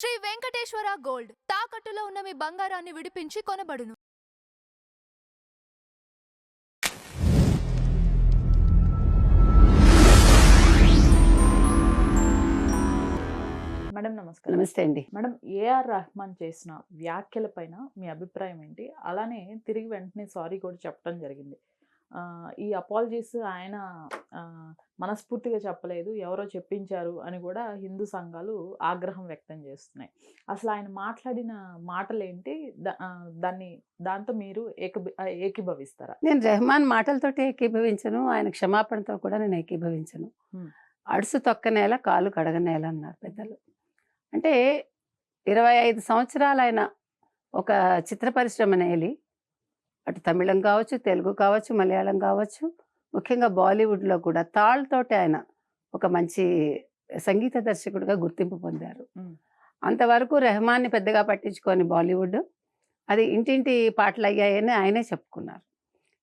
Shri Venkateswara gold తాకట్టులో ఉన్న మీ బంగారాన్ని విడిపించి కొనబడును. మేడం నమస్కారం. నమస్తే అండి. మేడం ఏఆర్ రెహమాన్ చేసిన వ్యాఖ్యలపైన మీ అభిప్రాయం ఏంటి? అలానే తిరిగి వెంటనే సారీ కూడా చెప్పడం జరిగింది. ఈ అపాలజీస్ ఆయన మనస్ఫూర్తిగా చెప్పలేదు, ఎవరో చెప్పించారు అని కూడా హిందూ సంఘాలు ఆగ్రహం వ్యక్తం చేస్తున్నాయి. అసలు ఆయన మాట్లాడిన మాటలేంటి? దాంతో మీరు ఏకీభవిస్తారా? నేను రెహమాన్ మాటలతోటి ఏకీభవించను. ఆయన క్షమాపణతో కూడా నేను ఏకీభవించను. అడుసు తొక్కనేల కాలు కడగనేల అన్నారు పెద్దలు. అంటే 25 సంవత్సరాలు ఆయన ఒక చిత్ర పరిశ్రమను ఏలి, అటు తమిళం కావచ్చు, తెలుగు కావచ్చు, మలయాళం కావచ్చు, ముఖ్యంగా బాలీవుడ్లో కూడా తాళ్ళతోటి ఆయన ఒక మంచి సంగీత దర్శకుడిగా గుర్తింపు పొందారు. అంతవరకు రెహమాన్ని పెద్దగా పట్టించుకొని బాలీవుడ్ అది ఇంటింటి పాటలు అయ్యాయని ఆయనే చెప్పుకున్నారు.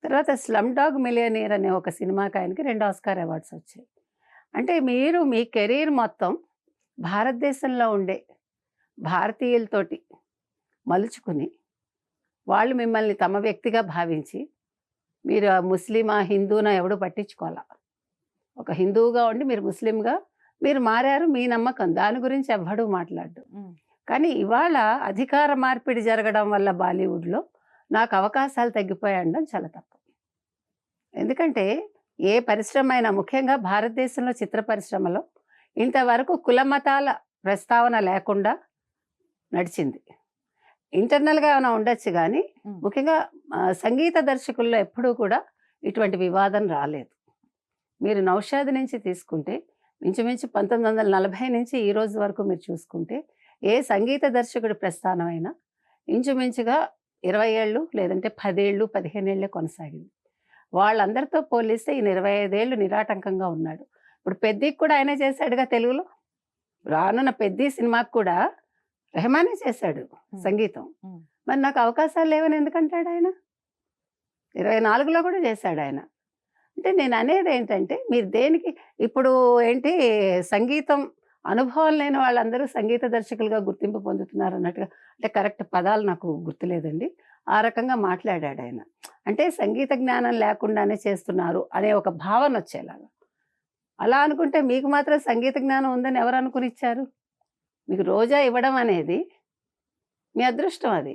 తర్వాత స్లమ్ డాగ్ మిలియనీర్ అనే ఒక సినిమాకి ఆయనకి 2 ఆస్కార్ అవార్డ్స్ వచ్చాయి. అంటే మీరు మీ కెరీర్ మొత్తం భారతదేశంలో ఉండే భారతీయులతోటి మలుచుకుని వాళ్ళు మిమ్మల్ని తమ వ్యక్తిగా భావించి మీరు ముస్లిమా హిందూనా ఎవడు పట్టించుకోవాలా. ఒక హిందువుగా ఉండి మీరు ముస్లింగా మీరు మారారు, మీ నమ్మకం, దాని గురించి ఎవ్వడూ మాట్లాడు. కానీ ఇవాళ అధికార మార్పిడి జరగడం వల్ల బాలీవుడ్లో నాకు అవకాశాలు తగ్గిపోయాయడం చాలా తప్పు. ఎందుకంటే ఏ పరిశ్రమ అయినా, ముఖ్యంగా భారతదేశంలో చిత్ర పరిశ్రమలో ఇంతవరకు కుల మతాల ప్రస్తావన లేకుండా నడిచింది. ఇంటర్నల్గా ఏమైనా ఉండొచ్చు కానీ ముఖ్యంగా సంగీత దర్శకుల్లో ఎప్పుడూ కూడా ఇటువంటి వివాదం రాలేదు. మీరు నౌషాద్ నుంచి తీసుకుంటే ఇంచుమించు 1940 నుంచి ఈ రోజు వరకు మీరు చూసుకుంటే ఏ సంగీత దర్శకుడి ప్రస్థానం అయినా ఇంచుమించుగా 20 ఏళ్ళు లేదంటే 10 ఏళ్ళు 15 ఏళ్ళే కొనసాగింది. వాళ్ళందరితో పోలిస్తే ఈయన 25 ఏళ్ళు నిరాటంకంగా ఉన్నాడు. ఇప్పుడు పెద్దికి కూడా ఆయనే చేశాడుగా తెలుగులో. రానున్న పెద్ది సినిమాకి కూడా రెహమానే చేశాడు సంగీతం. మరి నాకు అవకాశాలు లేవని ఎందుకంటాడు ఆయన? 24లో కూడా చేశాడు ఆయన. అంటే నేను అనేది ఏంటంటే మీరు దేనికి ఇప్పుడు ఏంటి సంగీతం అనుభవం లేని వాళ్ళందరూ సంగీత దర్శకులుగా గుర్తింపు పొందుతున్నారు అన్నట్టుగా, అంటే కరెక్ట్ పదాలు నాకు గుర్తులేదండి, ఆ రకంగా మాట్లాడాడు ఆయన. అంటే సంగీత జ్ఞానం లేకుండానే చేస్తున్నారు అనే ఒక భావన వచ్చేలాగా. అలా అనుకుంటే మీకు మాత్రం సంగీత జ్ఞానం ఉందని ఎవరు అనుకుని ఇచ్చారు? మీకు రోజా ఇవ్వడం అనేది మీ అదృష్టం. అది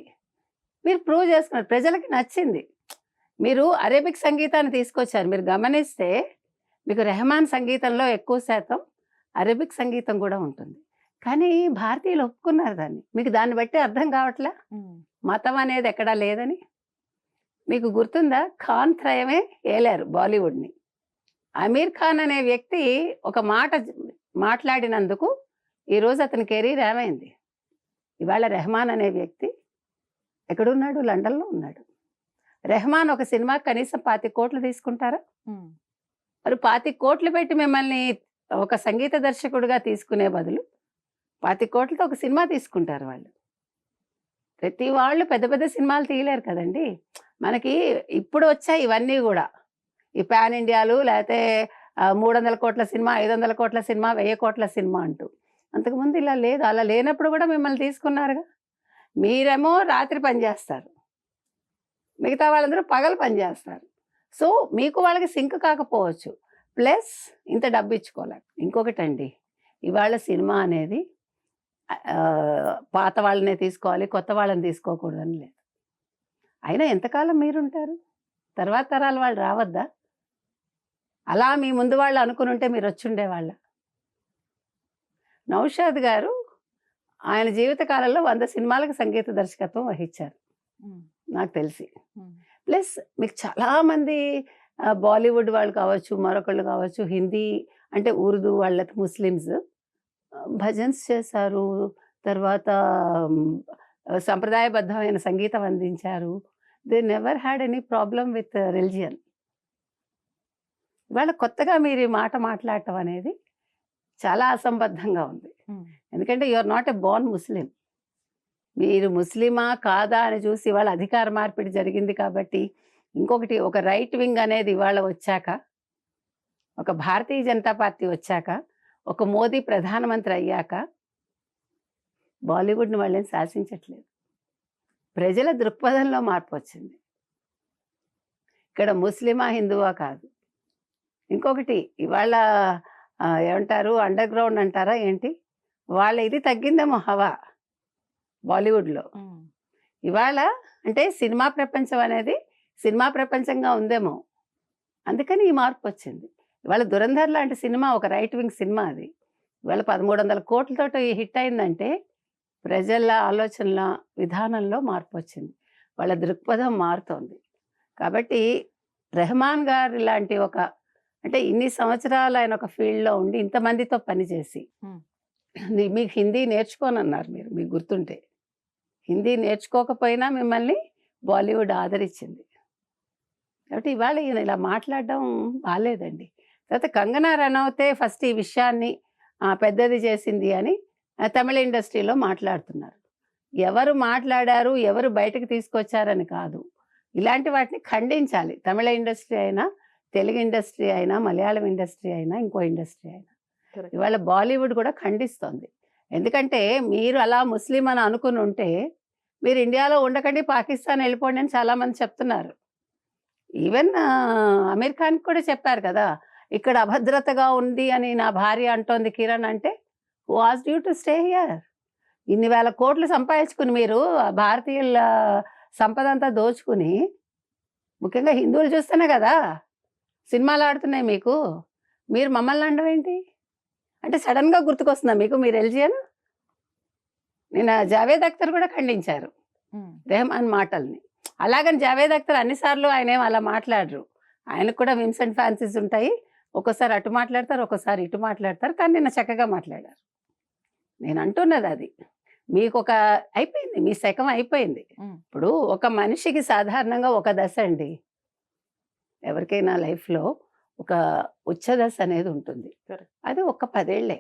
మీరు ప్రూవ్ చేసుకున్నారు, ప్రజలకి నచ్చింది. మీరు అరేబిక్ సంగీతాన్ని తీసుకొచ్చారు. మీరు గమనిస్తే మీకు రెహమాన్ సంగీతంలో ఎక్కువ శాతం అరేబిక్ సంగీతం కూడా ఉంటుంది. కానీ భారతీయులు ఒప్పుకున్నారు దాన్ని. మీకు దాన్ని బట్టి అర్థం కావట్లే మతం అనేది ఎక్కడా లేదని. మీకు గుర్తుందా, ఖాన్ త్రయమే ఏలారు బాలీవుడ్ని. అమీర్ ఖాన్ అనే వ్యక్తి ఒక మాట మాట్లాడినందుకు ఈరోజు అతని కెరీర్ ఏమైంది? ఇవాళ రెహమాన్ అనే వ్యక్తి ఎక్కడున్నాడు? లండన్లో ఉన్నాడు. రెహమాన్ ఒక సినిమాకి కనీసం 25 కోట్లు తీసుకుంటారా? మరి 25 కోట్లు పెట్టి మిమ్మల్ని ఒక సంగీత దర్శకుడిగా తీసుకునే బదులు 25 కోట్లతో ఒక సినిమా తీసుకుంటారు వాళ్ళు. ప్రతి వాళ్ళు పెద్ద పెద్ద సినిమాలు తీయలేరు కదండి. మనకి ఇప్పుడు వచ్చాయి ఇవన్నీ కూడా, ఈ పాన్ ఇండియాలు, లేకపోతే 300 కోట్ల సినిమా, 500 కోట్ల సినిమా, 1000 కోట్ల సినిమా అంటూ. అంతకుముందు ఇలా లేదు. అలా లేనప్పుడు కూడా మిమ్మల్ని తీసుకున్నారుగా. మీరేమో రాత్రి పనిచేస్తారు, మిగతా వాళ్ళందరూ పగలు పనిచేస్తారు. సో మీకు వాళ్ళకి సింక్ కాకపోవచ్చు, ప్లస్ ఇంత డబ్బు ఇచ్చుకోలేక. ఇంకొకటండి, ఇవాళ సినిమా అనేది పాత వాళ్ళనే తీసుకోవాలి, కొత్త వాళ్ళని తీసుకోకూడదని లేదు. అయినా ఎంతకాలం మీరుంటారు? తర్వాత తరాల వాళ్ళు రావద్దా? అలా మీ ముందు వాళ్ళు అనుకుని ఉంటే మీరు వచ్చుండేవాళ్ళ. నౌషాద్ గారు ఆయన జీవితకాలంలో 100 సినిమాలకు సంగీత దర్శకత్వం వహించారు నాకు తెలిసి. ప్లస్ మీకు చాలామంది బాలీవుడ్ వాళ్ళు కావచ్చు, మరొకళ్ళు కావచ్చు, హిందీ అంటే ఉర్దూ వాళ్ళకి ముస్లిమ్స్ భజన్స్ చేశారు, తర్వాత సంప్రదాయబద్ధమైన సంగీతం అందించారు. They never had any problem with religion. ఇవాళ కొత్తగా మీరు ఈ మాట మాట్లాడటం అనేది చాలా అసంబద్ధంగా ఉంది. ఎందుకంటే you are not a born Muslim. మీరు ముస్లిమా కాదా అని చూసి ఇవాళ అధికార మార్పిడి జరిగింది కాబట్టి, ఇంకొకటి ఒక రైట్ వింగ్ అనేది ఇవాళ వచ్చాక, ఒక భారతీయ జనతా పార్టీ వచ్చాక, ఒక మోదీ ప్రధానమంత్రి అయ్యాక బాలీవుడ్ని వాళ్ళని శాసించట్లేదు. ప్రజల దృక్పథంలో మార్పు వచ్చింది. ఇక్కడ ముస్లిమా హిందువా కాదు. ఇంకొకటి ఇవాళ ఏమంటారు అండర్ గ్రౌండ్ అంటారా ఏంటి, వాళ్ళ ఇది తగ్గిందేమో హవా బాలీవుడ్లో. ఇవాళ అంటే సినిమా ప్రపంచం అనేది సినిమా ప్రపంచంగా ఉందేమో, అందుకని ఈ మార్పు వచ్చింది. ఇవాళ దురంధర్ లాంటి సినిమా ఒక రైట్ వింగ్ సినిమా, అది ఇవాళ 1300 కోట్లతో హిట్ అయిందంటే ప్రజల ఆలోచనల విధానంలో మార్పు వచ్చింది, వాళ్ళ దృక్పథం మారుతోంది. కాబట్టి రెహమాన్ గారు ఇలాంటి ఒక అంటే ఇన్ని సంవత్సరాలు ఆయన ఒక ఫీల్డ్లో ఉండి ఇంతమందితో పనిచేసి మీకు హిందీ నేర్చుకోనన్నారు మీరు, మీకు గుర్తుంటే. హిందీ నేర్చుకోకపోయినా మిమ్మల్ని బాలీవుడ్ ఆదరించింది. కాబట్టి ఇవాళ ఈయన ఇలా మాట్లాడడం బాగాలేదండి. తర్వాత కంగనా రనౌతే ఫస్ట్ ఈ విషయాన్ని పెద్దది చేసింది అని తమిళ ఇండస్ట్రీలో మాట్లాడుతున్నారు. ఎవరు మాట్లాడారు, ఎవరు బయటకు తీసుకొచ్చారని కాదు, ఇలాంటి వాటిని ఖండించాలి. తమిళ ఇండస్ట్రీ అయినా, తెలుగు ఇండస్ట్రీ అయినా, మలయాళం ఇండస్ట్రీ అయినా, ఇంకో ఇండస్ట్రీ అయినా. ఇవాళ బాలీవుడ్ కూడా ఖండిస్తోంది. ఎందుకంటే మీరు అలా ముస్లిం అని అనుకుని ఉంటే మీరు ఇండియాలో ఉండకండి, పాకిస్తాన్ వెళ్ళిపోండి అని చాలామంది చెప్తున్నారు. ఈవెన్ అమీర్ ఖాన్ కూడా చెప్పారు కదా, ఇక్కడ అభద్రతగా ఉంది అని నా భార్య అంటోంది కిరణ్ అంటే, who asked you to stay here? ఇన్ని వేల కోట్లు సంపాదించుకుని మీరు భారతీయుల సంపద అంతా దోచుకుని, ముఖ్యంగా హిందువులు చూస్తేనే కదా సినిమాలు ఆడుతున్నాయి మీకు, మీరు మమ్మల్ని అనడం ఏంటి అంటే సడన్గా గుర్తుకొస్తుందా మీకు మీరు ఎల్జియన్? నేను జావేద్ అఖ్తర్ కూడా ఖండించారు రెహమాన్ మాటల్ని. అలాగని జావేద్ అఖ్తర్ అన్నిసార్లు ఆయన ఏం అలా మాట్లాడరు, ఆయనకు కూడా విమ్స్ అండ్ ఫ్యాన్సీస్ ఉంటాయి. ఒక్కోసారి అటు మాట్లాడతారు, ఒక్కోసారి ఇటు మాట్లాడతారు, కానీ నిన్న చక్కగా మాట్లాడారు. నేను అంటున్నది అది మీకు ఒక అయిపోయింది, మీ శకం అయిపోయింది. ఇప్పుడు ఒక మనిషికి సాధారణంగా ఒక దశ అండి, ఎవరికైనా లైఫ్లో ఒక ఉచ్చ దశ అనేది ఉంటుంది, అది ఒక 10 ఏళ్లే.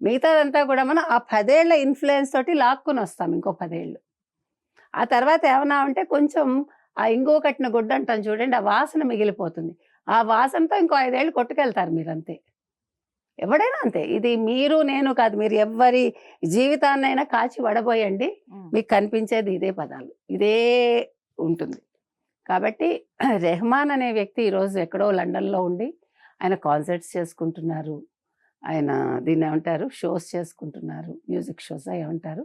మిగతాదంతా కూడా మనం ఆ 10 ఏళ్ల ఇన్ఫ్లుయెన్స్ తోటి లాక్కుని వస్తాం ఇంకో 10 ఏళ్ళు. ఆ తర్వాత ఏమన్నా ఉంటే కొంచెం ఆ ఇంగువ కట్టిన గుడ్డ అంటాం చూడండి, ఆ వాసన మిగిలిపోతుంది. ఆ వాసనతో ఇంకో 5 ఏళ్ళు కొట్టుకెళ్తారు మీరు, అంతే. ఎవడైనా అంతే, ఇది మీరు నేను కాదు, మీరు ఎవరి జీవితాన్నైనా కాచి వడబోయండి, మీకు కనిపించేది ఇదే పదాలు, ఇదే ఉంటుంది. కాబట్టి రెహమాన్ అనే వ్యక్తి ఈరోజు ఎక్కడో లండన్లో ఉండి ఆయన కాన్సర్ట్స్ చేసుకుంటున్నారు, ఆయన దీన్ని ఏమంటారు షోస్ చేసుకుంటున్నారు, మ్యూజిక్ షోస్ ఏమంటారు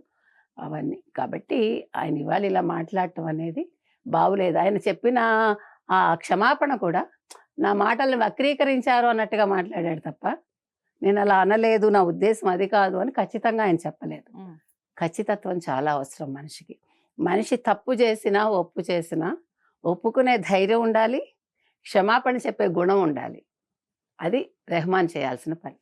అవన్నీ. కాబట్టి ఆయన ఇవాళ ఇలా మాట్లాడటం అనేది బాగులేదు. ఆయన చెప్పిన ఆ క్షమాపణ కూడా నా మాటలను వక్రీకరించారు అన్నట్టుగా మాట్లాడాడు తప్ప, నేను అలా అనలేదు, నా ఉద్దేశం అది కాదు అని ఖచ్చితంగా ఆయన చెప్పలేదు. ఖచ్చితత్వం చాలా అవసరం మనిషికి. మనిషి తప్పు చేసినా ఒప్పు చేసినా ఒప్పుకునే ధైర్యం ఉండాలి, క్షమాపణ చెప్పే గుణం ఉండాలి. అది రెహమాన్ చేయాల్సిన పని.